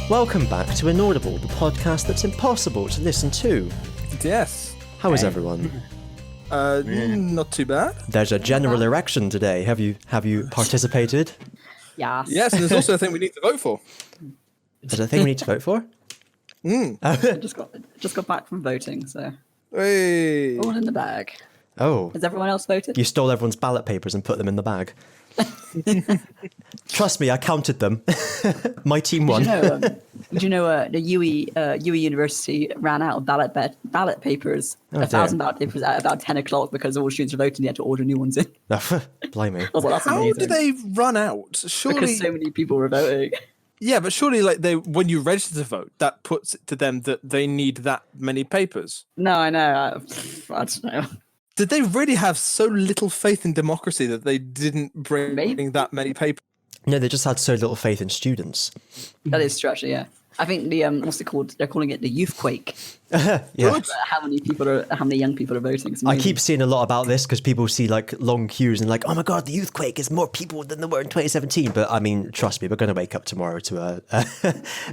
Welcome back to Inaudible, the podcast that's impossible to listen to. Yes. How is everyone? Not too bad. There's a general erection today. Have you participated? Yes. Yes, and there's also a thing we need to vote for. Is there a thing we need to vote for? I just got back from voting, so Hey. all in the bag. Oh, Has everyone else voted? you stole everyone's ballot papers and put them in the bag. Trust me, I counted them. My team won. Did you know the UE University ran out of ballot papers, 1,000 ballot papers at about 10 o'clock because all the students were voting. They had to order new ones in. Blimey. I was like, that's How amazing. did they run out? Surely, Because so many people were voting. yeah, but surely, like when you register to vote, that puts it to them that they need that many papers. No, I know. I don't know. Did they really have so little faith in democracy that they didn't bring Maybe. that many papers? No, they just had so little faith in students. That is true, actually, yeah. I think the what's it called? They're calling it the Youthquake. Yeah. How many young people are voting? It's I amazing. keep seeing a lot about this because people see like long queues and like, oh my god, the Youthquake is more people than there were in 2017. But I mean, trust me, we're going to wake up tomorrow to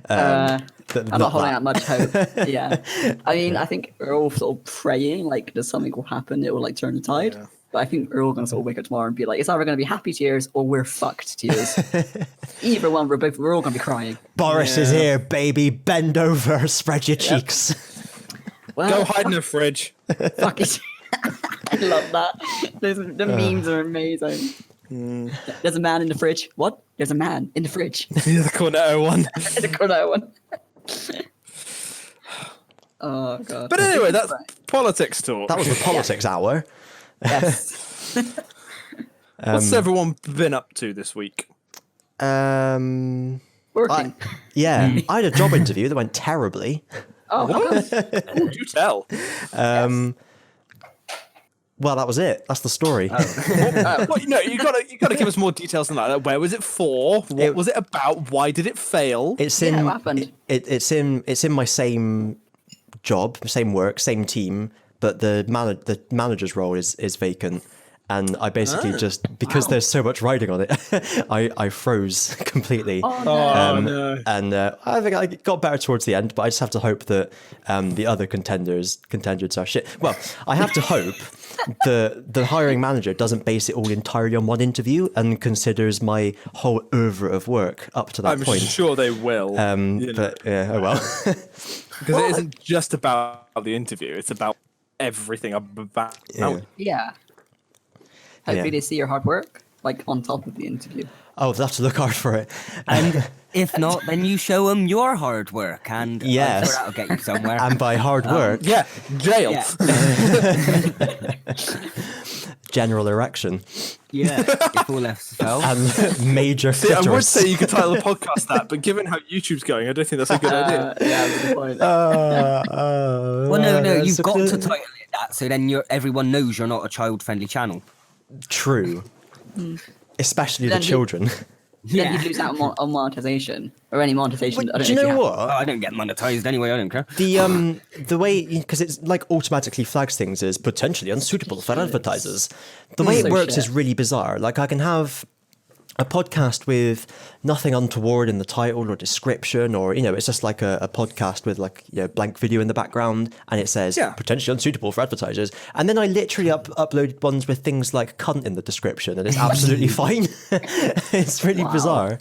I'm not holding out much hope. Yeah, I mean, I think we're all sort of praying like there's something will happen. It will like turn the tide. Yeah. But I think we're all going to sort of wake up tomorrow and be like, it's either going to be happy tears or we're fucked tears. Either one, we're all going to be crying. Boris is here, baby. Bend over, spread your cheeks. Well, Go hide in a fridge. fuck it. I love that. The memes are amazing. There's a man in the fridge. What? There's a man in the fridge. The Cornetto one. The Cornetto one. Oh god. But anyway, that's politics talk. That was the politics hour. Yes. What's everyone been up to this week? Working. Yeah, I had a job interview that went terribly. Oh, Oh, do tell. Well, that was it. That's the story. Well, you gotta give us more details than that. Like, where was it for? What was it about? Why did it fail? It's Yeah, in what happened? it's in my same job, same work, same team, but the manager's role is vacant. And I basically just, because there's so much riding on it, I froze completely. Oh, no. No. And I think I got better towards the end, but I just have to hope that the other contenders are shit. Well, I have to hope the hiring manager doesn't base it all entirely on one interview and considers my whole oeuvre of work up to that I'm point. sure they will. But yeah, oh well. Because it isn't just about the interview; it's about everything about. Yeah. Yeah. Hopefully Yeah. they see your hard work, like on top of the interview. Oh, they'll have to look hard for it. And if not, then you show them your hard work, and Yes. I'm sure that'll get you somewhere. And by hard work, Yeah, jail. Yeah. general erection Yeah, if all else fell. and major See, I would clitoris. say you could title the podcast that, but given how YouTube's going, I don't think that's a good idea. Yeah, that's a good point. Well, no, you've got to title it that, so then everyone knows you're not a child-friendly channel. True. Especially the Then you- children. Then you lose out on monetization or any monetization. I don't Do you if know have. what? Oh, I don't get monetized anyway. I don't care. The way, because it's like automatically flags things as potentially unsuitable for advertisers. The way it So works shit. is really bizarre. Like I can have a podcast with nothing untoward in the title or description, or it's just like a podcast with like blank video in the background, and it says potentially unsuitable for advertisers. And then I literally uploaded ones with things like cunt in the description, and it's absolutely fine. It's really bizarre.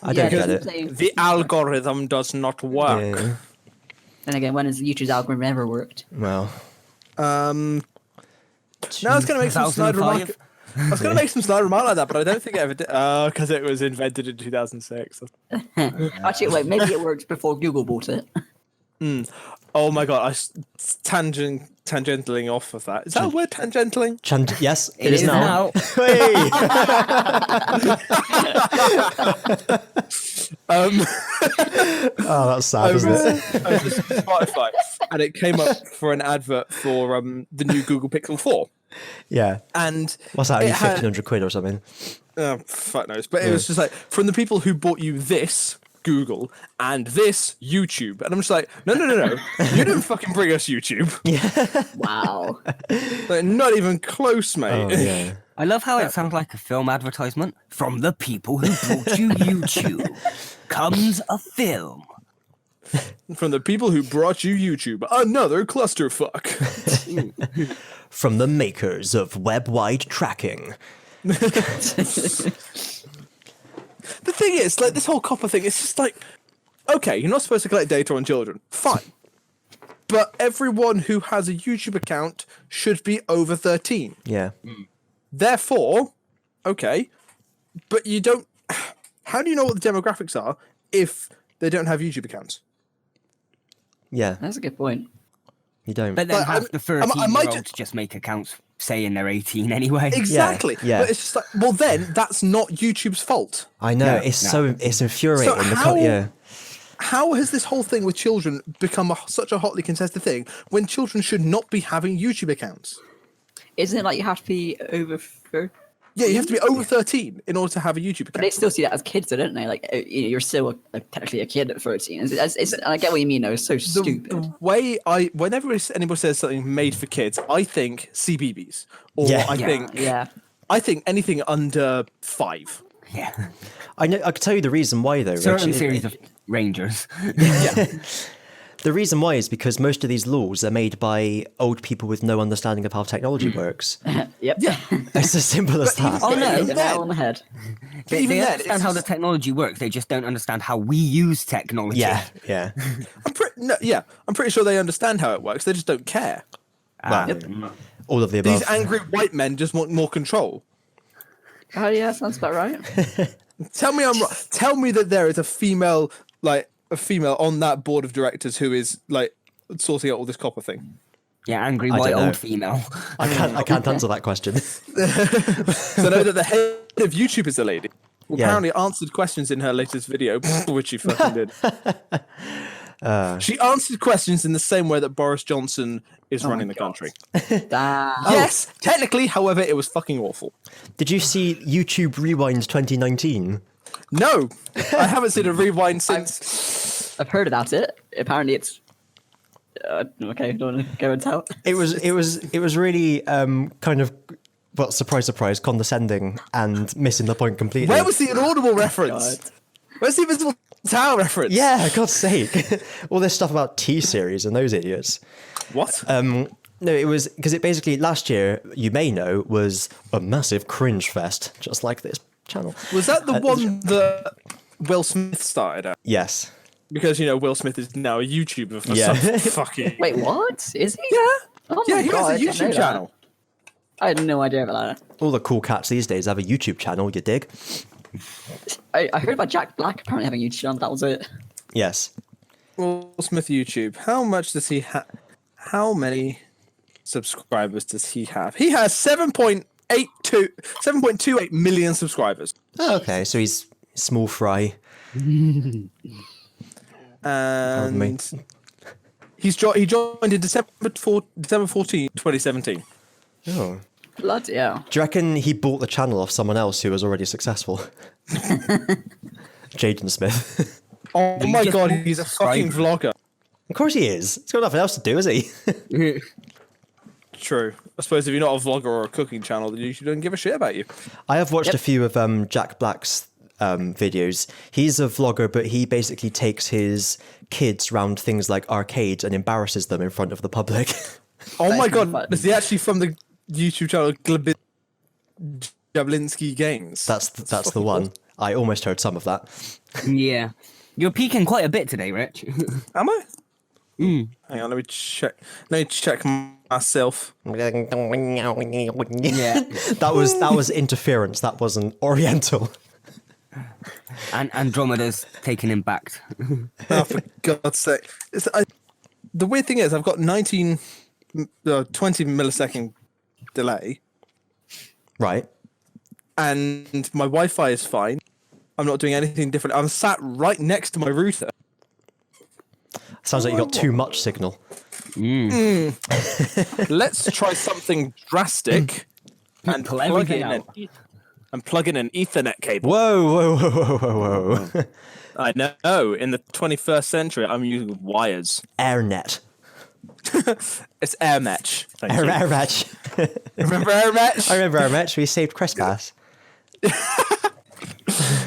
I don't get it. The algorithm does not work. Yeah. Then again, when has YouTube's algorithm ever worked? Well, Now I was going to make some snide remark. 2005. I was going to make some snide remark like that, but I don't think it ever did. Because it was invented in 2006. Actually, wait, maybe it worked before Google bought it. Oh my god, tangentialing off of that. Is that a word, tangentialing? yes, it is now. Oh, that's sad, isn't it? I was just on Spotify, and it came up for an advert for the new Google Pixel 4. Yeah. And What's that? it Only had- £1,500 or something? fuck knows. But it was just like, from the people who bought you this, Google and this YouTube. And I'm just like, no. You didn't fucking bring us YouTube. Wow. Like, not even close, mate. Oh, yeah. I love how it sounds like a film advertisement. From the people who brought you YouTube comes a film. From the people who brought you YouTube, another clusterfuck. From the makers of web-wide tracking. The thing is, like, this whole COPPA thing, it's just like, okay, you're not supposed to collect data on children. Fine. But everyone who has a YouTube account should be over 13. Yeah. Therefore, okay, but you don't... How do you know what the demographics are if they don't have YouTube accounts? Yeah, That's a good point. you don't. But then half the I might 13-year-olds just make accounts saying they're 18 anyway. Exactly. Yeah. But it's just like, well, then that's not YouTube's fault. I know, No, it's infuriating. So how has this whole thing with children become such a hotly contested thing when children should not be having YouTube accounts? Isn't it like you have to be over 30? Yeah, you have to be over 13 in order to have a YouTube account. But they still see that as kids, though, don't they? Like, you're still technically a kid at 13. I get what you mean, though. It's so stupid. The way whenever anybody says something made for kids, I think CBeebies, or Yeah. I think anything under 5. Yeah. I know. I can tell you the reason why, though. Certain Rich. series of Rangers. The reason why is because most of these laws are made by old people with no understanding of how technology works. Yep. Yeah. It's as simple as that. Oh, no. Hit the nail on the head. They even then, understand it's how the just- technology works. They just don't understand how we use technology. Yeah. I'm pretty sure they understand how it works. They just don't care. Well, all of the above. These angry white men just want more control. Oh, yeah, sounds about right. Tell me I'm wrong. Tell me that there is a female on that board of directors who is like sorting out all this COPPA thing. Yeah, angry I white don't know. old female. I can't answer that question. So I know that the head of YouTube is a lady. Who Yeah. apparently answered questions in her latest video, which she fucking did. She answered questions in the same way that Boris Johnson is running the country. Yes, technically, however, it was fucking awful. Did you see YouTube Rewind 2019? No, I haven't seen a rewind since. I've heard about it. Apparently, it's okay. Don't want to go and tell. It was really kind of, well, surprise, condescending and missing the point completely. Where was the inaudible reference? God. Where's the Invisible Tower reference? Yeah, God's sake. All this stuff about T-Series and those idiots. What? No, it was because it basically last year, you may know, was a massive cringe fest, just like this channel. Was that the one that Will Smith started at? Yes. Because, Will Smith is now a YouTuber for Yeah. some fucking... Wait, what? Is he? Yeah. Oh Yeah, my he God, has I a didn't know YouTube that. channel. I had no idea about that. All the cool cats these days have a YouTube channel, you dig? I heard about Jack Black apparently having a YouTube channel. That was it. Yes. Will Smith YouTube. How much does he have? How many subscribers does he have? He has 7.28 million subscribers. Oh, okay, so he's small fry. And he joined in December 14, 2017. Oh. Bloody hell. Do you reckon he bought the channel off someone else who was already successful? Jaden Smith. Oh He my just god, bought he's a fucking vlogger. Of course he is. He's got nothing else to do, is he? True. I suppose if you're not a vlogger or a cooking channel, then you don't give a shit about you. I have watched a few of Jack Black's videos. He's a vlogger, but he basically takes his kids round things like arcades and embarrasses them in front of the public. Oh my That's god, fun. is he actually from the YouTube channel Jablinski Games? That's the one. I almost heard some of that. Yeah. You're peaking quite a bit today, Rich. Am I? Hang on, let me check myself. Yeah. That was interference. That wasn't Oriental. And Andromeda's taken him back. Oh, for God's sake. The weird thing is, I've got 20 millisecond delay, Right. and my Wi-Fi is fine. I'm not doing anything different. I'm sat right next to my router. Sounds like you got too much signal. Let's try something drastic and Pull plug everything it in. out. and plug in an Ethernet cable. Whoa. I know. In the 21st century, I'm using wires. AirNet. It's AirMatch. AirMatch. Remember AirMatch? I remember AirMatch. We saved Trespass.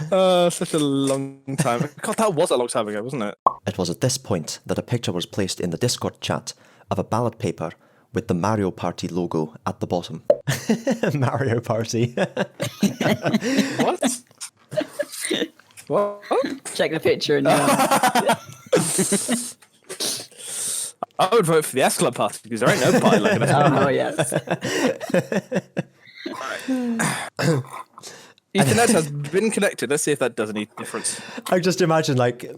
Such a long time. God, that was a long time ago, wasn't it? It was at this point that a picture was placed in the Discord chat of a ballot paper with the Mario Party logo at the bottom. Mario Party. What? What? Check the picture and I would vote for the S Club Party because there ain't no party like an S Club. oh yes. Ethernet has been connected. Let's see if that does any difference. I just imagine like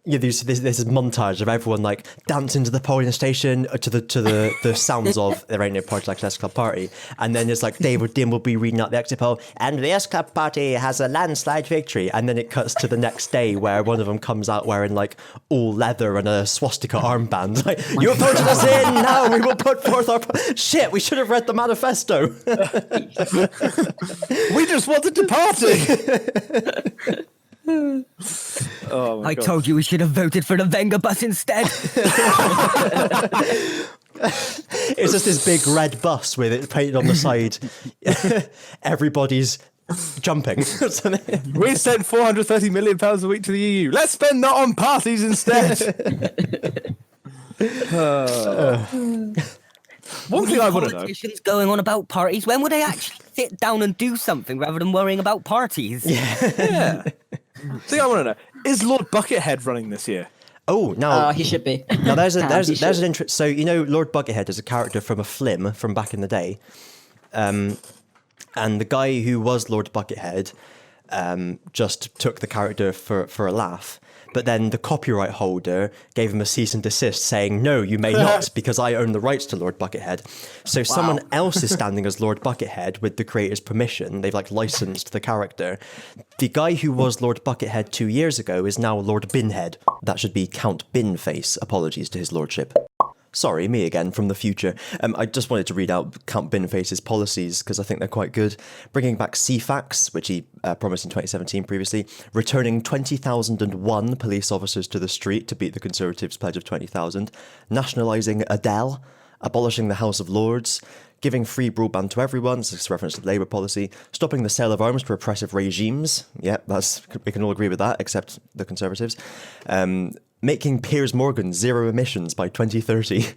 this montage of everyone like dancing to the polling station to the sounds of there ain't no party like an S Club Party, and then it's like David Dim will be reading out the exit poll, and the S Club Party has a landslide victory, and then it cuts to the next day where one of them comes out wearing like all leather and a swastika armband, like you voted us in, now we will put forth our shit. We should have read the manifesto. We just wanted to party. Oh my I God. told you we should have voted for the Venga bus instead. It's just this big red bus with it painted on the side. Everybody's jumping. We sent £430 million a week to the EU. Let's spend that on parties instead. One thing I want to know. Politicians going on about parties. When would they actually sit down and do something rather than worrying about parties? Yeah. Thing I want to know, is Lord Buckethead running this year? Oh, now he should be. now there's an interest. So you know, Lord Buckethead is a character from a flim from back in the day, and the guy who was Lord Buckethead just took the character for a laugh. But then the copyright holder gave him a cease and desist saying, no, you may not, because I own the rights to Lord Buckethead. So someone else is standing as Lord Buckethead with the creator's permission. They've like licensed the character. The guy who was Lord Buckethead 2 years ago is now Lord Binhead. That should be Count Binface. Apologies to his lordship. Sorry, me again from the future. I just wanted to read out Count Binface's policies because I think they're quite good. Bringing back CFAX, which he promised in 2017 previously. Returning 20,001 police officers to the street to beat the Conservatives' pledge of 20,000. Nationalising Adele. Abolishing the House of Lords. Giving free broadband to everyone. This is a reference to the Labour policy. Stopping the sale of arms to repressive regimes. Yep, we can all agree with that, except the Conservatives. Making Piers Morgan zero emissions by 2030,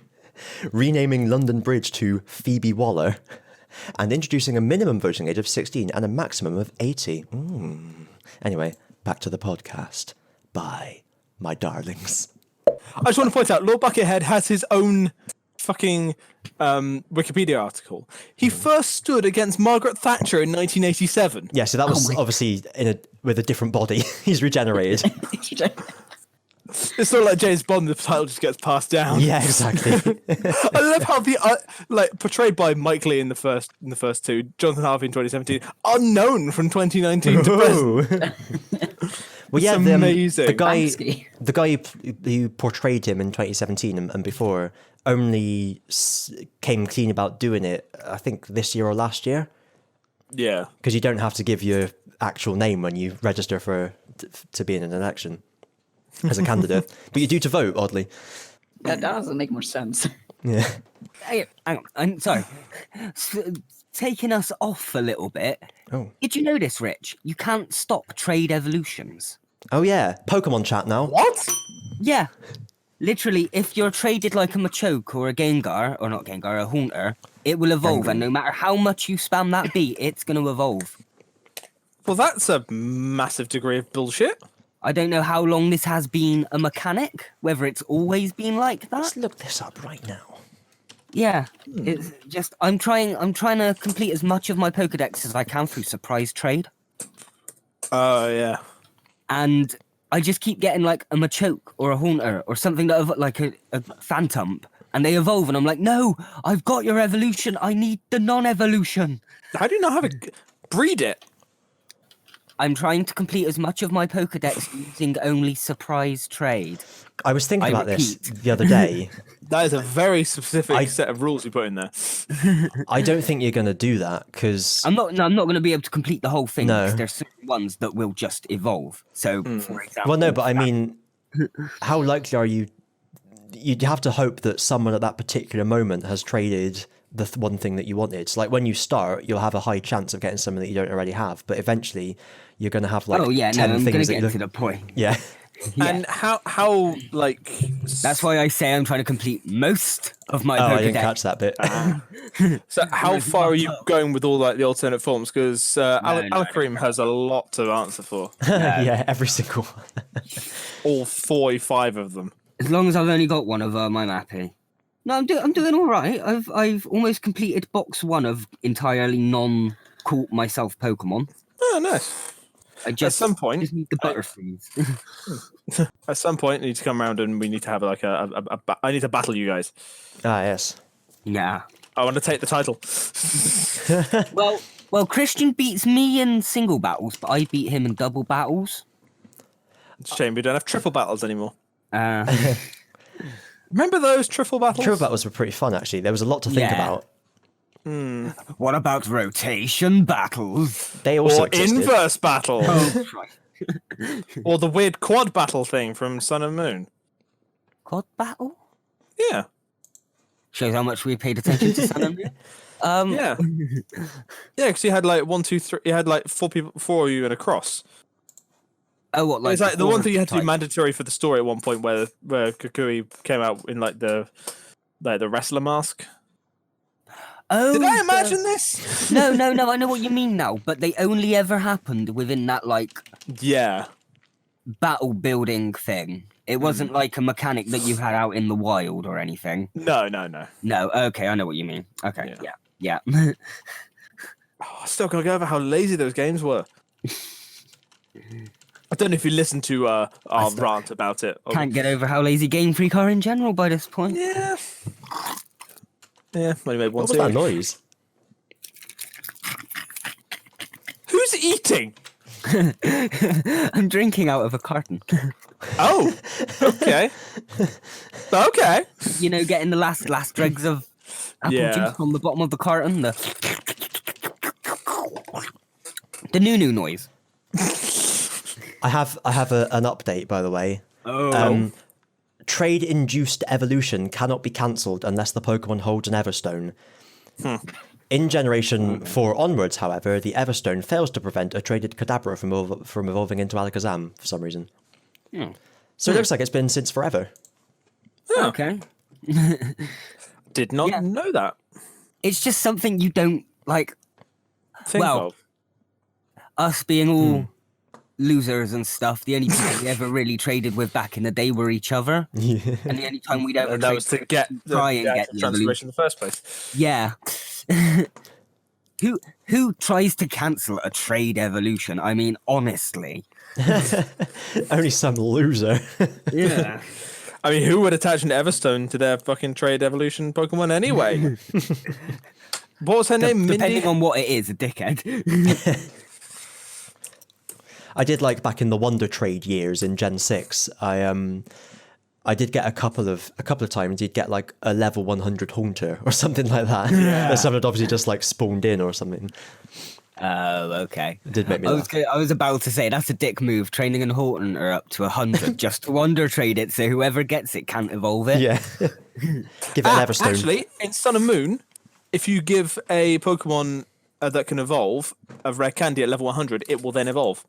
renaming London Bridge to Phoebe Waller, and introducing a minimum voting age of 16 and a maximum of 80. Anyway, back to the podcast. Bye, my darlings. I just want to point out, Lord Buckethead has his own fucking Wikipedia article. He first stood against Margaret Thatcher in 1987. Yeah, so that was obviously with a different body. He's regenerated. It's sort of like James Bond, the title just gets passed down. Yeah, exactly. I love how the portrayed by Mike Lee in the first two, Jonathan Harvey in 2017, unknown from 2019 to present. Well, yeah, amazing. The guy who portrayed him in 2017 and before only came clean about doing it, I think this year or last year. Yeah, because you don't have to give your actual name when you register to be in an election as a candidate, but you do to vote. Oddly, that doesn't make much sense. Yeah. Hang on, I'm sorry. Taking us off a little bit. Oh, did you know this, Rich? You can't stop trade evolutions. Oh yeah, Pokemon chat now. What? Yeah. Literally, if you're traded like a Machoke or a Gengar, or not Gengar, a Haunter, it will evolve, and no matter how much you spam that beat, it's going to evolve. Well, that's a massive degree of bullshit. I don't know how long this has been a mechanic, whether it's always been like that. Let's look this up right now. Yeah, it's just I'm trying to complete as much of my Pokedex as I can through surprise trade. Oh yeah. And I just keep getting like a Machoke or a Haunter or something that like a Phantump, and they evolve, and I'm like, no, I've got your evolution. I need the non-evolution. How do you not have a breed it? I'm trying to complete as much of my Pokedex using only surprise trade. I was thinking about this the other day. That is a very specific set of rules you put in there. I don't think you're going to do that because I'm not going to be able to complete the whole thing No. because there's certain ones that will just evolve. So, for example, well, no, but I mean, how likely are you? You'd have to hope that someone at that particular moment has traded the one thing that you wanted. So, like when you start, you'll have a high chance of getting something that you don't already have. But eventually, you're going to have like 10 I'm going things to that get to the point. Yeah. And how like That's why I say I'm trying to complete most of my Pokedex. I didn't catch that bit. so how far are you going with all like the alternate forms? Because Alakreem has a lot to answer for. Yeah, every single one. All 45 of them. As long as I've only got one of them, I'm happy. No, I'm doing all right. I've almost completed box 1 of entirely non-caught myself Pokemon. Oh, nice. At some point, just need the Butterfrees. At some point, you need to come around and we need to have like I need to battle you guys. Ah, yes. Yeah. I want to take the title. Well, Christian beats me in single battles, but I beat him in double battles. It's a shame we don't have triple battles anymore. Remember those triple battles? Triple battles were pretty fun, actually. There was a lot to think about. What about rotation battles? They also or existed. inverse battle. Oh, right. Or the weird quad battle thing from Sun and Moon. Quad battle? Yeah. Shows how much we paid attention to Sun and Moon. Yeah. Yeah, because you had like 1, 2, 3. You had like 4 of you in a cross. Oh, what? Like it's like the one thing you had to do mandatory for the story at one point, where Kukui came out in like the wrestler mask. Oh, did I imagine this? No. I know what you mean now, but they only ever happened within that like battle building thing. It wasn't like a mechanic that you had out in the wild or anything. No. No. Okay, I know what you mean. Okay, yeah. I still gotta go over how lazy those games were. I don't know if you listened to our rant about it. Can't get over how lazy Game Freak are in general by this point. Yeah. Yeah, only made one. What was that noise? Who's eating? I'm drinking out of a carton. Oh, okay. Okay. You know, getting the last dregs of apple juice from the bottom of the carton. The noo noise. I have an update, by the way. Oh. Trade-induced evolution cannot be cancelled unless the Pokemon holds an Everstone. In Generation 4 onwards, however, the Everstone fails to prevent a traded Kadabra from evolving into Alakazam for some reason. So it looks like it's been since forever. Okay. Did not know that. It's just something you don't like. Think of. Us being all losers and stuff, the only people we ever really traded with back in the day were each other. And the only time we'd ever that was to get the transformation in the first place. Yeah. Who tries to cancel a trade evolution? I mean, honestly. Only some loser. Yeah. I mean, who would attach an Everstone to their fucking trade evolution Pokemon anyway? What was her name? Mindy? Depending on what it is, a dickhead. I did like back in the Wonder Trade years in Gen 6. I did get a couple of times. You'd get like a level 100 Haunter or something like that. Yeah. Someone had obviously just like spawned in or something. Oh, okay. It did make me laugh. I was about to say that's a dick move. Training and Haunter up to 100 just to Wonder Trade it, so whoever gets it can't evolve it. Yeah. Give it an Everstone. Actually, in Sun and Moon, if you give a Pokemon that can evolve a rare candy at level 100, it will then evolve.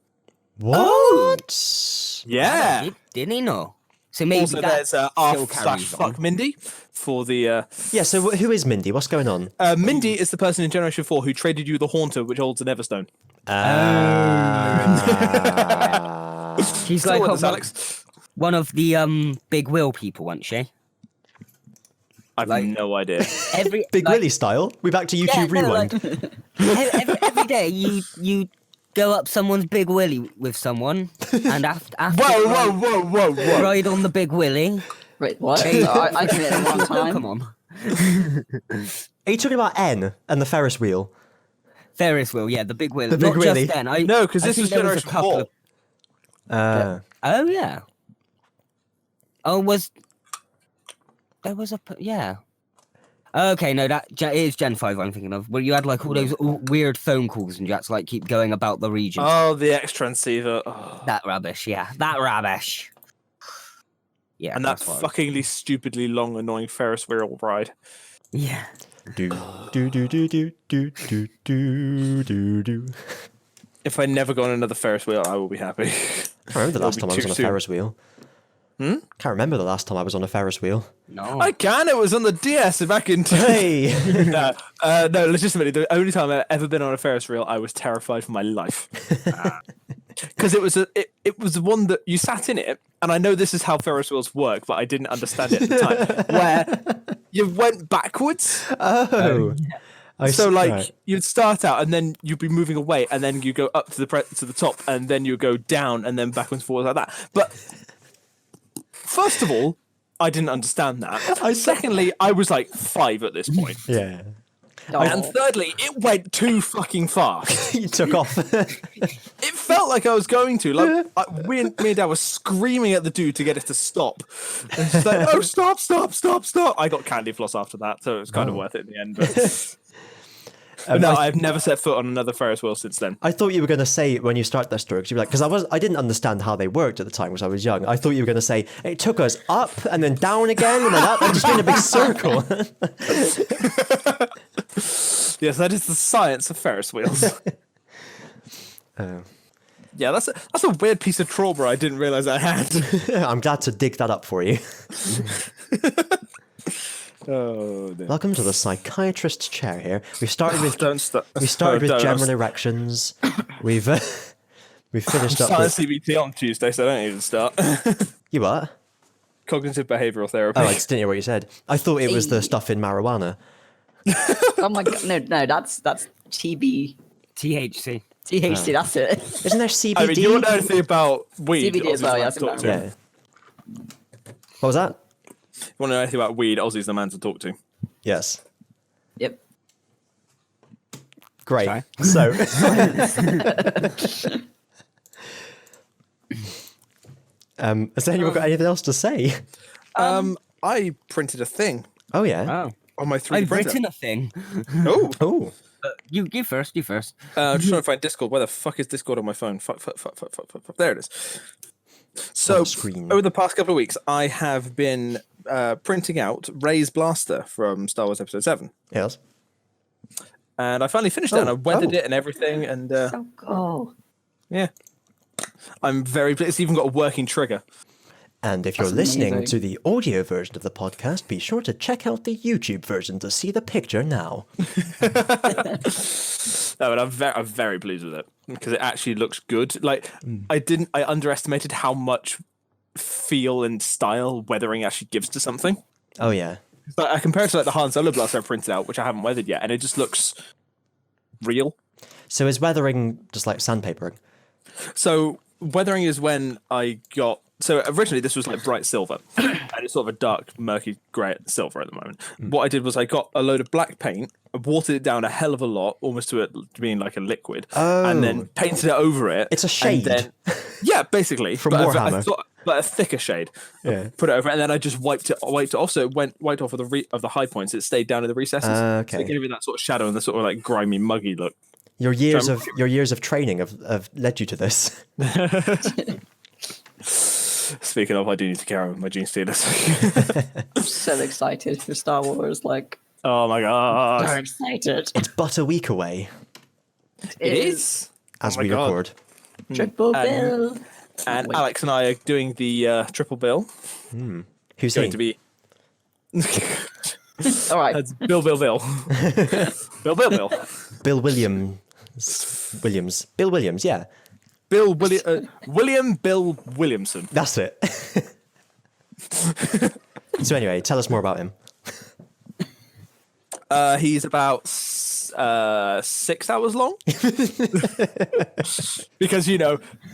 What? Yeah. Didn't he know? So maybe also, there's /fuck Mindy for the. Yeah. So who is Mindy? What's going on? Mindy is the person in Generation 4 who traded you the Haunter, which holds an Everstone. She's like one of the big wheel people, wasn't she? I've no idea. Big Willy style. We're back to YouTube Rewind. Every day you go up someone's big willy with someone, and after whoa! ride on the big willy. Wait, what? I did it one time. Come on. Are you talking about N and the Ferris wheel? Ferris wheel, yeah, the big wheel. The big Not wheelie. just then. No, because I this think was there was a Generation couple 4. Oh yeah. There was a yeah. Okay, no, that it is Gen 5 I'm thinking of, where you had like all those weird phone calls and you had to like keep going about the region. Oh, the X transceiver. Oh. That rubbish, yeah. That rubbish. Yeah. And that that's what fuckingly stupidly long, annoying Ferris wheel ride. Yeah. Do do do do do do do do do do. If I never go on another Ferris wheel, I will be happy. I remember the last time I was on a Ferris wheel. Can't remember the last time I was on a Ferris wheel. No. I can. It was on the DS back in. Hey. No, legitimately, the only time I've ever been on a Ferris wheel, I was terrified for my life. Because it was the one that you sat in it, and I know this is how Ferris wheels work, but I didn't understand it at the time. Where you went backwards. Oh. You'd start out, and then you'd be moving away, and then you go up to the top, and then you go down, and then backwards and forwards like that. But first of all, I didn't understand that. Secondly, I was like 5 at this point. Yeah. And thirdly, it went too fucking fast. You took off. It felt like I was going to. Like me and Dad were screaming at the dude to get us to stop. And she's like, "Oh, stop!" I got candy floss after that, so it was kind of worth it in the end. But no, I've never set foot on another Ferris wheel since then. I thought you were going to say when you start that story, because I didn't understand how they worked at the time because I was young. I thought you were going to say it took us up and then down again and then up and just in a big circle. Yes, that is the science of Ferris wheels. Yeah, that's a weird piece of trauma I didn't realize I had. I'm glad to dig that up for you. Oh, no. Welcome to the psychiatrist's chair. Here we started with Don't. general erections. We've finished up Science with CBT on Tuesday, so I don't even start. You what? Cognitive behavioral therapy. Oh, I just didn't hear what you said. I thought it was the stuff in marijuana. Oh my god, no, that's TB. THC. THC, that's it. Isn't there CBD? I mean, you don't know anything about weed. CBD as well, yeah, Talk to. Yeah. What was that? You want to know anything about weed? Ozzy's the man to talk to. Yes. Yep. Great. Sorry? So. Has anyone got anything else to say? I printed a thing Oh yeah. Oh. on my 3D I've printer. written a thing. Oh, Oh. You first. I'm just trying to find Discord. Where the fuck is Discord on my phone? Fuck. There it is. So, screen. over the past couple of weeks, I have been printing out Rey's blaster from Star Wars Episode 7. Yes. And I finally finished it, and I weathered it and everything, and Oh god. yeah. I'm very pleased. It's even got a working trigger. And if you're That's listening amazing. to the audio version of the podcast, be sure to check out the YouTube version to see the picture now. No, but I'm very pleased with it because it actually looks good. Like I underestimated how much feel and style weathering actually gives to something. Oh yeah. But I compare it to like the Han Solo blaster I printed out, which I haven't weathered yet, and it just looks real. So is weathering just like sandpapering? So weathering is when I got. So originally this was like bright silver, and it's sort of a dark, murky grey silver at the moment. What I did was I got a load of black paint, watered it down a hell of a lot, almost to it being like a liquid, and then painted it over it. It's a shade. And then, yeah, basically. From but Warhammer. But a thicker shade. Yeah. Put it over, and then I just wiped it off. So it wiped off of the high points. It stayed down in the recesses. Okay. So it gave it that sort of shadow and the sort of like grimy, muggy look. Your years of training have led you to this. Speaking of, I do need to carry on with my Gene Stealers. I'm so excited for Star Wars. Like, Oh my so god. excited. It's but a week away It is. as Oh my we God. record. Triple bill. And Wait. Alex and I are doing the triple bill. Who's Going he? to be All right. That's Bill. Bill. Bill Williams. Bill Williams, yeah. William Bill Williamson. That's it. So anyway, tell us more about him. He's about 6 hours long. Because,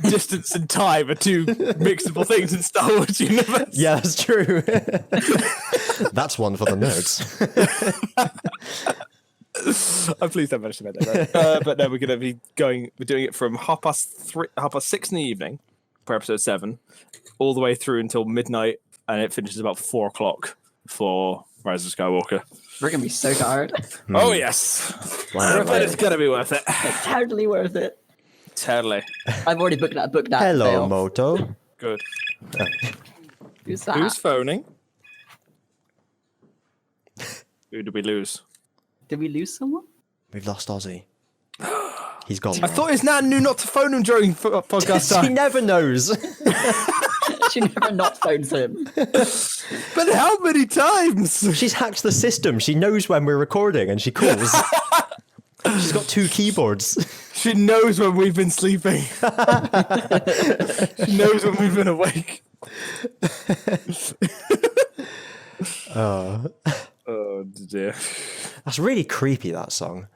distance and time are two mixable things in Star Wars universe. Yeah, that's true. That's one for the nerds. I'm pleased I managed to make that right. But no, we're going to be doing it from 6:30 in the evening for episode 7, all the way through until midnight, and it finishes about 4 o'clock for Rise of Skywalker. We're going to be so tired. Oh, yes. Wow. But it's going to be worth it. It's totally worth it. Totally. I've already booked that. Hello, day off. Moto. Good. Who's that? Who's phoning? Who did we lose? Did we lose someone? We've lost Ozzy. He's gone. I thought his nan knew not to phone him during podcast He time. never knows. She never not phones him. But how many times? She's hacked the system. She knows when we're recording and she calls. She's got 2 keyboards. She knows when we've been sleeping. She knows when we've been awake. Oh dear. That's really creepy, that song.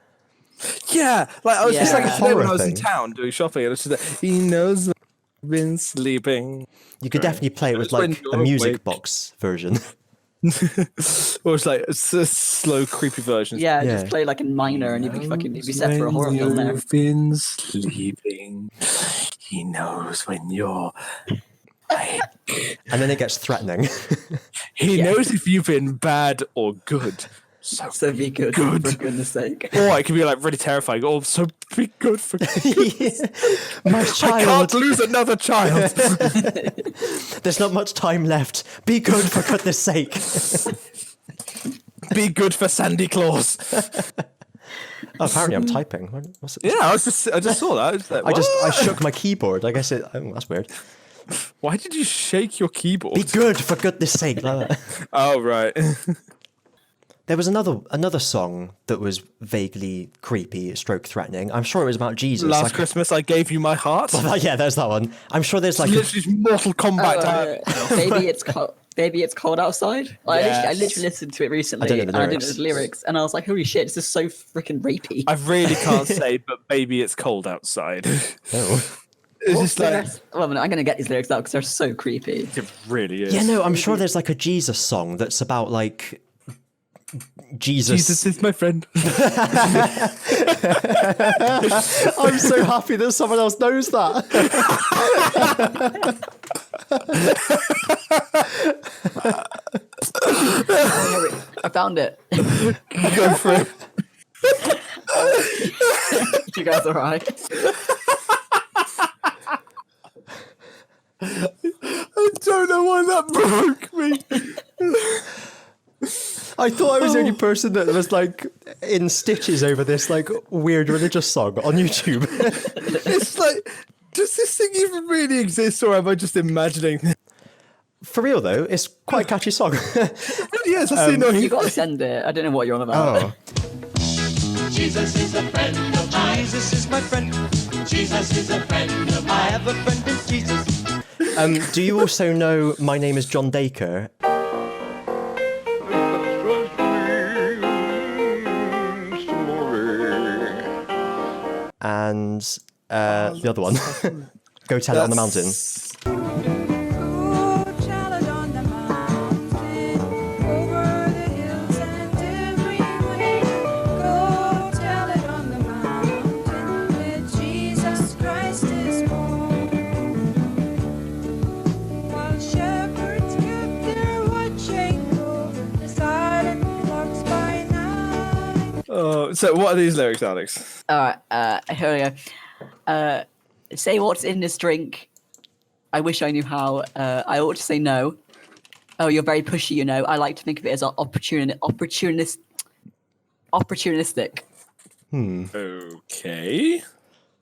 Yeah, like I was just like horror when I was in thing. town doing shopping, and it was just like, he knows when I've been sleeping. You could definitely play it with When like a you're music awake. box version. Or it's like it's a slow, creepy version. Yeah, Yeah. just play like in minor and you'd be set for a horror film there. You've been sleeping. He knows when you're. And then it gets threatening. He knows if you've been bad or good. So be good, Good. for goodness sake. Or it can be like really terrifying. Oh, so be good for. My I child. can't lose another child. There's not much time left. Be good for goodness sake. Be good for Sandy Claus. Oh, apparently I'm typing. What's it? Yeah, I just saw that. I was like, I shook my keyboard. I guess that's weird. Why did you shake your keyboard? Be good for goodness sake. Like that. Oh right. There was another song that was vaguely creepy, stroke threatening. I'm sure it was about Jesus. Last Like- Christmas I gave you my heart. Yeah, there's that one. I'm sure there's like Literally Mortal Kombat. Baby, it's cold outside. I Yes. literally listened to it recently. I don't know the and I didn't know lyrics. the lyrics, and I was like, "Holy shit, this is so freaking rapey." I really can't say, but baby, it's cold outside. no. It's just like Well, I'm gonna get these lyrics out because they're so creepy. it really is. Yeah, no, I'm sure there's like a Jesus song that's about like Jesus. Jesus is my friend. I'm so happy that someone else knows that. I found it. Go for it. You guys are right. I don't know why that broke me. I thought I was the only person that was like in stitches over this like weird religious song on YouTube. It's like, does this thing even really exist, or am I just imagining? For real though, it's quite a catchy song. Yes, I see. No, You gotta send it. I don't know what you're on about. Oh. Jesus is a friend of mine. Jesus is my friend. Jesus is a friend of mine. I have a friend in Jesus. Do you also know My Name is John Daker? And the other one, Go Tell It on the Mountain. Go tell it on the mountain, over the hills and everywhere. Go tell it on the mountain, where Jesus Christ is born. While shepherds kept their watching over the silent flocks by night. Oh, so what are these lyrics, Alex? All right. Here we go. Say what's in this drink. I wish I knew how. I ought to say no. Oh, you're very pushy, you know. I like to think of it as opportunistic. Okay.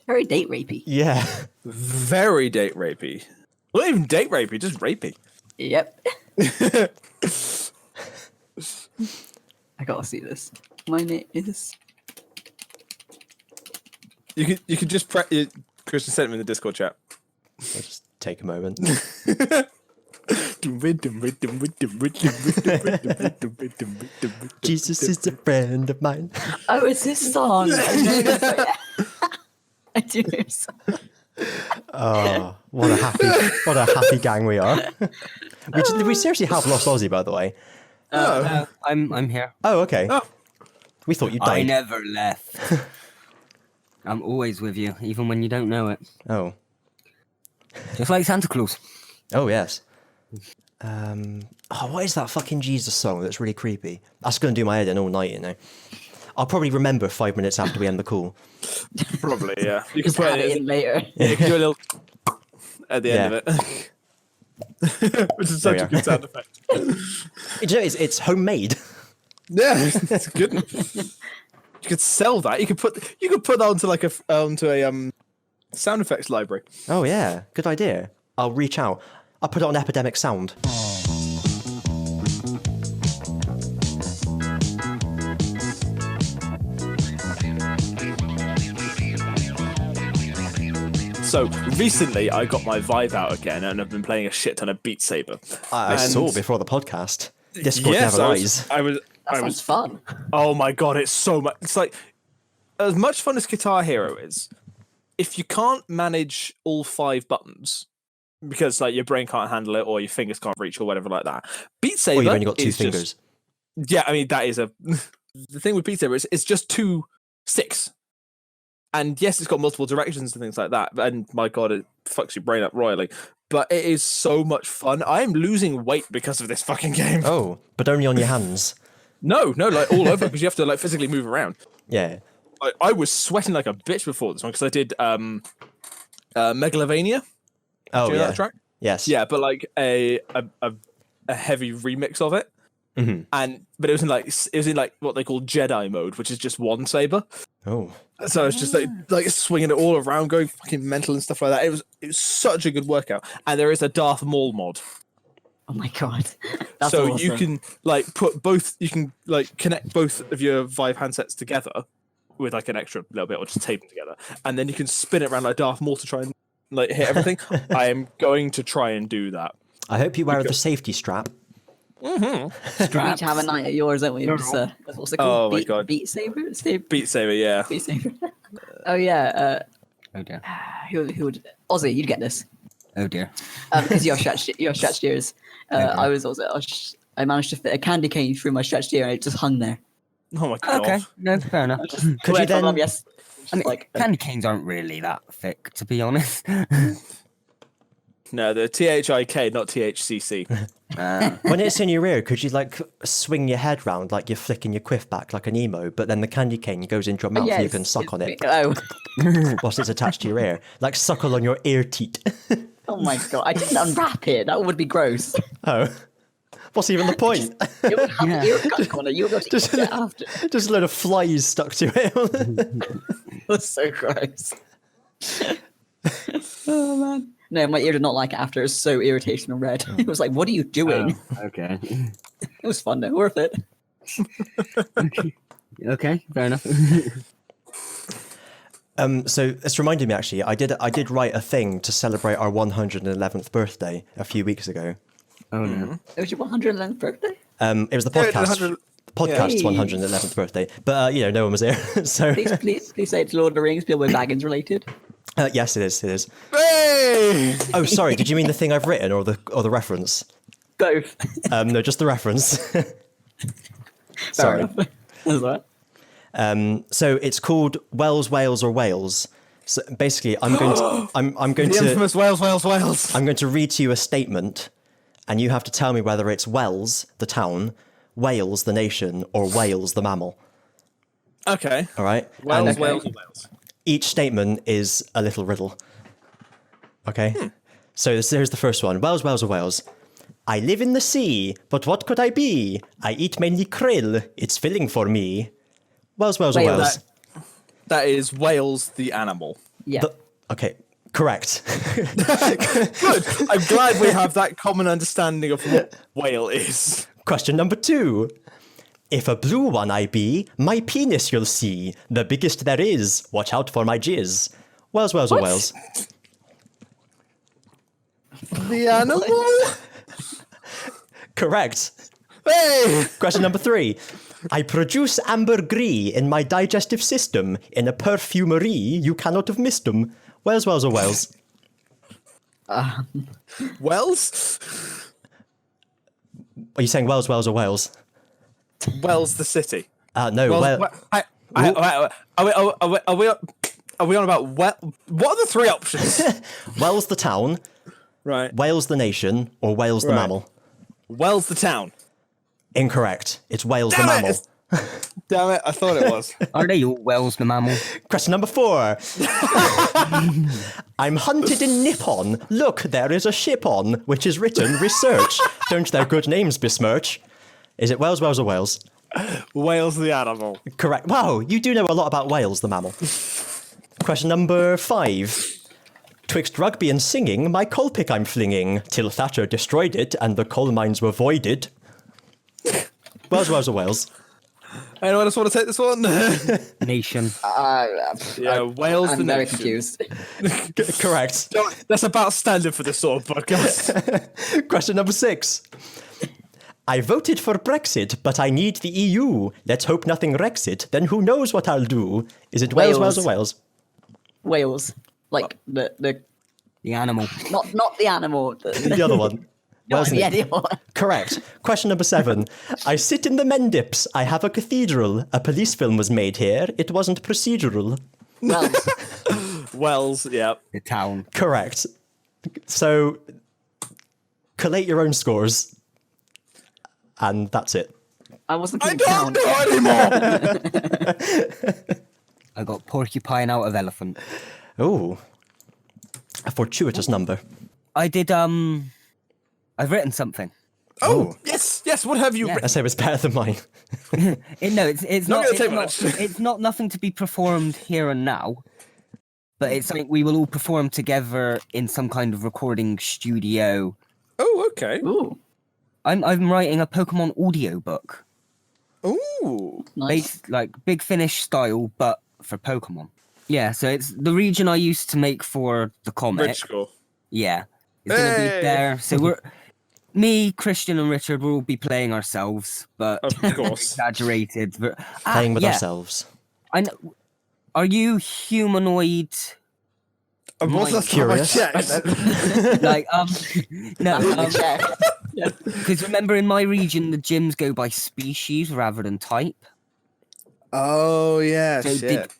Very date rapey. Yeah. Very date rapey. Well, not even date rapey, just rapey. Yep. I gotta see this. My name is. You could just Christian sent him in the Discord chat. I'll just take a moment. Jesus is a friend of mine. Oh, it's this song. I do know this song. Oh, what a happy gang we are. We seriously have lost Ozzy, by the way. I'm here. Oh, okay. Oh. We thought you I died. never left. I'm always with you, even when you don't know it. Oh. Just like Santa Claus. Oh, yes. What is that fucking Jesus song that's really creepy? That's going to do my head in all night, you know. I'll probably remember 5 minutes after we end the call. Probably, yeah. You can Just put add it in later. Yeah, you can do a little at the end of it. Which is such There a we good sound effect. You know, it's homemade. Yeah, it's good. You could sell that. You could put that onto a sound effects library. Oh, yeah. Good idea. I'll reach out. I'll put it on Epidemic Sound. So recently, I got my Vive out again, and I've been playing a shit ton of Beat Saber. I saw before the podcast. Discord Yes, never lies. That sounds fun. Oh my god, it's so much. It's like as much fun as Guitar Hero is. If you can't manage all 5 buttons because like your brain can't handle it or your fingers can't reach or whatever like that, Beat Saber. Or you've only got 2 is fingers. Yeah, I mean that is the thing with Beat Saber is it's just 2 sticks. And yes, it's got multiple directions and things like that. And my god, it fucks your brain up royally. But it is so much fun. I am losing weight because of this fucking game. Oh, but only on your hands. No, like all over because you have to like physically move around. Yeah. I was sweating like a bitch before this one because I did Megalovania. Oh, Do you know yeah. that track? Yes. Yeah, but like a heavy remix of it. Mm-hmm. But it was in like what they call Jedi mode, which is just one saber. Oh. So it's just like swinging it all around, going fucking mental and stuff like that. It was such a good workout. And there is a Darth Maul mod. Oh my god. That's So awesome. you can connect both of your Vive handsets together with like an extra little bit or just tape them together. And then you can spin it around like Darth Maul to try and like hit everything. I am going to try and do that. I hope you wear the safety strap. We need to have a night at yours, don't we? What's it called? Oh my god. Beat Saber? Beat Saber, yeah. Beat Saber. Oh yeah. Oh dear. Who would Ozzy? You'd get this. Oh dear. Because you're stretched ears. I managed to fit a candy cane through my stretched ear and it just hung there. Oh my god. Okay, no, fair enough. Could you then... Yes. I mean, Like candy canes aren't really that thick, to be honest. No, the THIK, not THCC. When it's in your ear, could you like swing your head round like you're flicking your quiff back like an emo, but then the candy cane goes into your mouth and you can suck on it Oh. whilst it's attached to your ear. Like suckle on your ear-teat. Oh my god! I didn't unwrap it. That would be gross. Oh. What's even the point? You would have your gut corner. You would be able to Just- get it after. Just a load of flies stuck to it. That's so gross. Oh man. No, my ear did not like it after. It was so irritational red. It was like, what are you doing? Okay. It was fun though, worth it. Okay, fair enough. So it's reminded me actually, I did write a thing to celebrate our 111th birthday a few weeks ago. Oh no. It was your 111th birthday? It was the Yeah, podcast's Hey. 111th birthday, but no one was there. So Please say it's Lord of the Rings, Bilbo Baggins related. yes, it is. Hey! Oh, sorry. Did you mean the thing I've written or the reference? Both. No, just the reference. Fair Sorry. enough. That's all right. So it's called Wells, Wales, or Wales. So basically, I'm going The to infamous Wales. I'm going to read to you a statement, and you have to tell me whether it's Wells, the town, Wales, the nation, or Wales, the mammal. Okay. All right. Wales, And Wales. each statement is a little riddle. Okay. So here's the first one. Wells, Wales, or Wales. I live in the sea, but what could I be? I eat mainly krill. It's filling for me. Wells, Wales, or Wales. Wales. That is Wales, the animal. Yeah. Okay, correct. Good. I'm glad we have that common understanding of what whale is. Question number 2. If a blue one I be, my penis you'll see. The biggest there is. Watch out for my jizz. Wells, Wales, or What? Wales. The animal? Correct. Hey! Question number 3. I produce ambergris in my digestive system. In a perfumery, you cannot have missed 'em. Wells, Wales, or Wales. Wells? Are you saying Wells, Wales, or Wales? Wells, the city. No, Wells, are we on about what are the three options? Wales the town, Right. Wales the nation, or Wales the Right. mammal? Wales the town. Incorrect. It's Wales the Damn it, mammal. Damn it, I thought it was. Are they all Wales the mammal? Question number 4. I'm hunted in Nippon. Look, there is a ship on, which is written research. Don't their good names besmirch? Is it Wales, Wales, or Wales? Wales the animal. Correct. Wow, you do know a lot about Wales, the mammal. Question number 5. Twixt rugby and singing, my coal pick I'm flinging, till Thatcher destroyed it and the coal mines were voided. Wales, Wales, or Wales? Anyone else want to take this one? Nation. Yeah, Wales the I'm very nation. confused. Correct. That's about standard for this sort of podcast. Question number 6. I voted for Brexit, but I need the EU. Let's hope nothing wrecks it. Then who knows what I'll do? Is it Wales, Wales, or Wales? Wales, like the The animal. not the animal. The other one. No, Wales, the animal. Correct. Question number 7. I sit in the Mendips. I have a cathedral. A police film was made here. It wasn't procedural. Wells. Wells, yeah. The town. Correct. So, collate your own scores. And that's it. I wasn't I keeping don't count. know anymore. I got porcupine out of elephant. Oh. A fortuitous number. I did, I've written something. Oh, yes, what have you Yeah. written? I say it was better than mine. It's Not not. gonna It's take not, much. it's not nothing to be performed here and now, but it's something we will all perform together in some kind of recording studio. Oh, okay. Ooh, I'm writing a Pokemon audio book, Ooh. nice. based like Big Finish style, but for Pokemon. Yeah, so it's the region I used to make for the comic. Rich score. Yeah, it's gonna Hey! be there. So we're me, Christian, and Richard will all be playing ourselves, but Of course. exaggerated. But, Playing with yeah. ourselves. I know. Are you humanoid? Was that Curious. Like no, Check. because remember in my region the gyms go by species rather than type. Oh, yeah, So shit.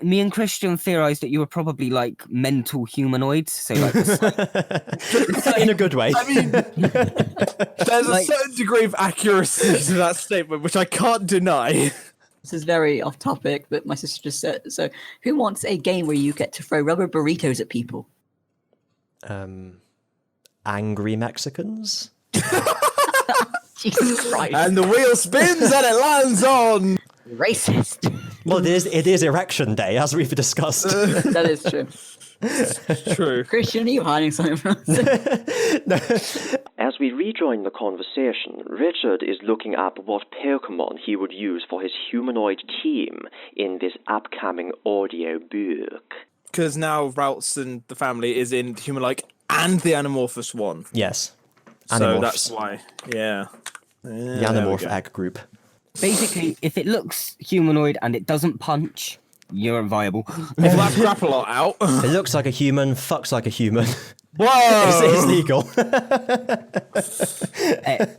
me and Christian theorized that you were probably like mental humanoids. So like, In a good way. I mean, there's a Like- certain degree of accuracy to that statement, which I can't deny. This is very off topic, but my sister just said, so who wants a game where you get to throw rubber burritos at people? Angry Mexicans? Jesus Christ. And the wheel spins and it lands on. Racist. Well, it is Erection Day, as we've discussed. That is true. True. Christian, are you hiding something from us? As we rejoin the conversation, Richard is looking up what Pokemon he would use for his humanoid team in this upcoming audio book. Because now Routes and the family is in human-like and the Animorphous one. Yes. So Animorphs. that's why. Yeah. The There we Animorph go. egg group. basically, if it looks humanoid and it doesn't punch, you're viable. Pull that Grapplot out. It looks like a human, fucks like a human. Whoa! It's legal.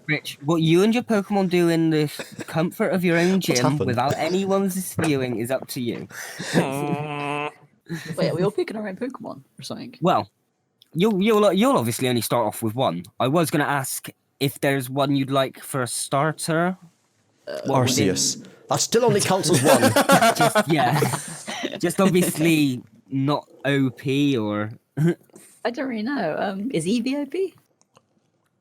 Rich, what you and your Pokemon do in the comfort of your own gym happened? without anyone's viewing is up to you. Wait, are we all picking our own Pokemon or something? Well, you'll obviously only start off with one. I was going to ask if there's one you'd like for a starter. Arceus. That still only counts as one. Yeah, just obviously not OP or I don't really know. Is Eevee OP?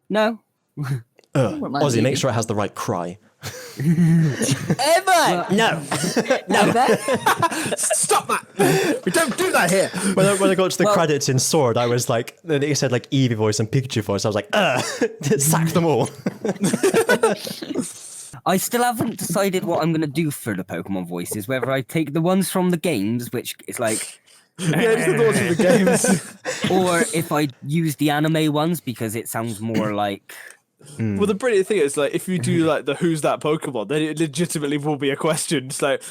no. Wouldn't mind Ozzy, make Eevee. sure it has the right cry. Ever! No. Stop that! We don't do that here! When I got to the Well- credits in Sword, I was like, it said like Eevee voice and Pikachu voice. I was like, sack them all. I still haven't decided what I'm going to do for the Pokemon voices, whether I take the ones from the games, which is like, Yeah, just the thoughts of the games. or if I use the anime ones because it sounds more like, Well, the brilliant thing is, like, if you do like the "Who's that Pokemon," then it legitimately will be a question. It's like,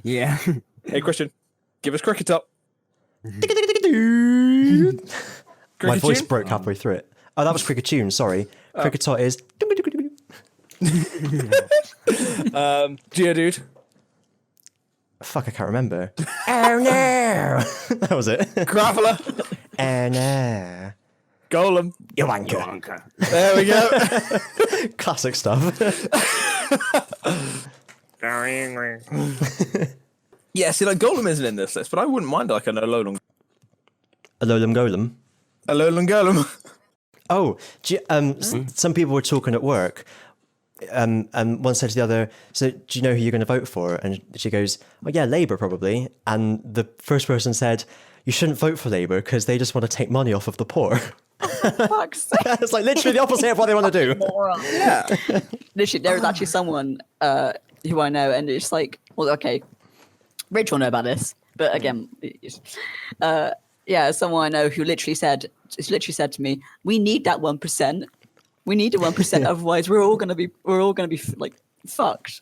yeah. hey, question, give us Cricket Up. My voice broke halfway through it. Oh, that was Cricketune, sorry. Cricketot is... Geodude. Fuck, I can't remember. Oh no! That was it. Graveler. Oh no. Golem. You wanker. There we go. Classic stuff. Yeah, see, like Golem isn't in this list, but I wouldn't mind like an Alolan Golem. Golem. Oh, some people were talking at work. And one said to the other, so do you know who you're going to vote for? And she goes, oh yeah, Labour probably. And the first person said, you shouldn't vote for Labour because they just want to take money off of the poor. Fuck's sake. It's like literally the opposite of what they want to do. Moron. Yeah. Literally, there was actually someone who I know, and it's like, well, okay, Rich will know about this, but again, someone I know who literally said to me, "We need that 1%. We need the 1%, otherwise we're all gonna be like fucked."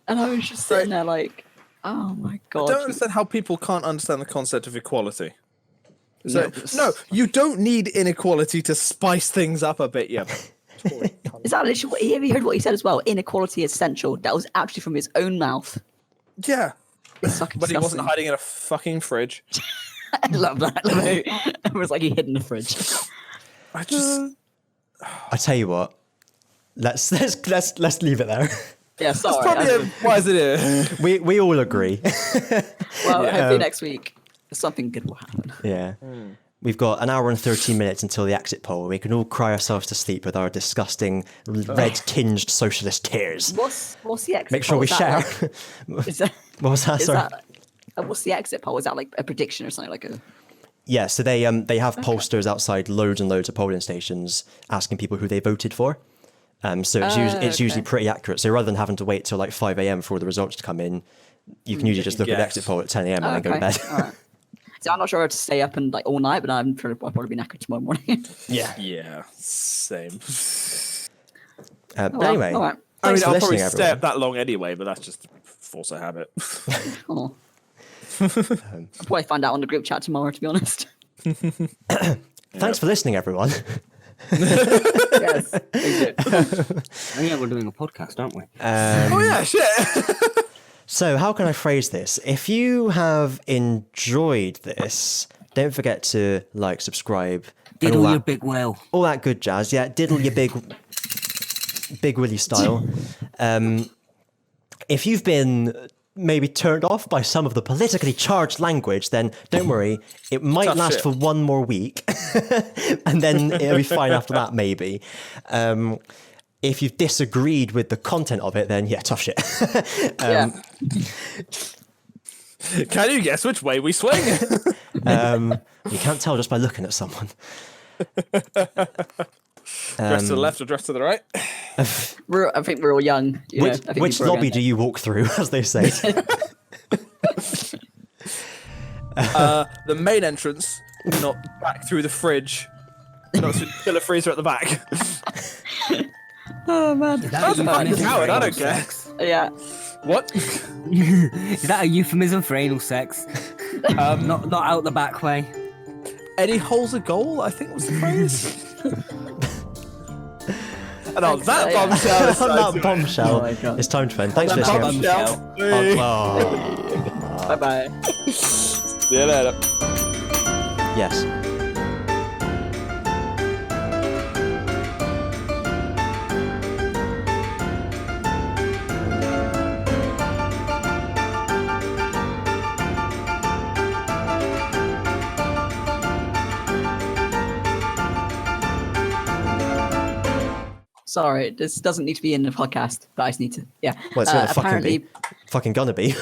And I was just sitting there like, oh my god. I don't understand how people can't understand the concept of equality. So, no, you don't need inequality to spice things up a bit, yeah. Is that literally have you heard what he said as well? Inequality is essential. That was actually from his own mouth. Yeah. It's fucking But he wasn't disgusting. hiding in a fucking fridge. I love that. It was like he hid in the fridge. I tell you what, let's leave it there. Yeah, sorry. Why is it here? We all agree. Well, hopefully next week something good will happen. Yeah. We've got an hour and 13 minutes until the exit poll. We can all cry ourselves to sleep with our disgusting red-tinged socialist tears. What's the exit Make sure poll? we Is that share. like- is that, What was that? is Sorry. that, what's the exit poll? Is that like a prediction or something like a... Yeah, so they have pollsters outside loads and loads of polling stations asking people who they voted for. So it's usually pretty accurate. So rather than having to wait till like 5 a.m. for the results to come in, you can usually just look at the exit poll at 10 a.m. and then go to bed. All right. So I'm not sure how to stay up and like all night, but I'm sure I'll probably be knackered tomorrow morning. Yeah, same. But anyway, all right. I mean, thanks for I'll probably listening, stay everyone. up that long anyway, but that's just force of habit. Oh. I'll probably find out on the group chat tomorrow, to be honest. Thanks for listening, everyone. Yes. Oh yeah, we're doing a podcast, aren't we? Oh yeah, shit. So how can I phrase this? If you have enjoyed this, don't forget to like, subscribe, and Diddle all your that, big whale. all that good jazz. Yeah, diddle your big Willy style. If you've been maybe turned off by some of the politically charged language, then don't worry. It might Tough last shit. for one more week, and then it'll be fine after that, maybe. If you've disagreed with the content of it, then yeah, tough shit. Yeah. Can you guess which way we swing? You can't tell just by looking at someone. Dress to the left or dress to the right? I think we're all young. You know, I think Which people are lobby going- do you walk through, as they say? The main entrance, not back through the fridge. Not through the killer freezer at the back. Oh man. That's a fucking coward, I don't care. Yeah. What? Is that a euphemism for anal sex? Not out the back way. Eddie holds a goal, I think was the phrase. And on that bombshell, On that bombshell, Oh my God. it's time to end. Thanks for that listening. bombshell. Oh, Bye bye. See you later. yes. Sorry, this doesn't need to be in the podcast, but I just need to. Yeah. Well, it's gonna apparently, fucking gonna be.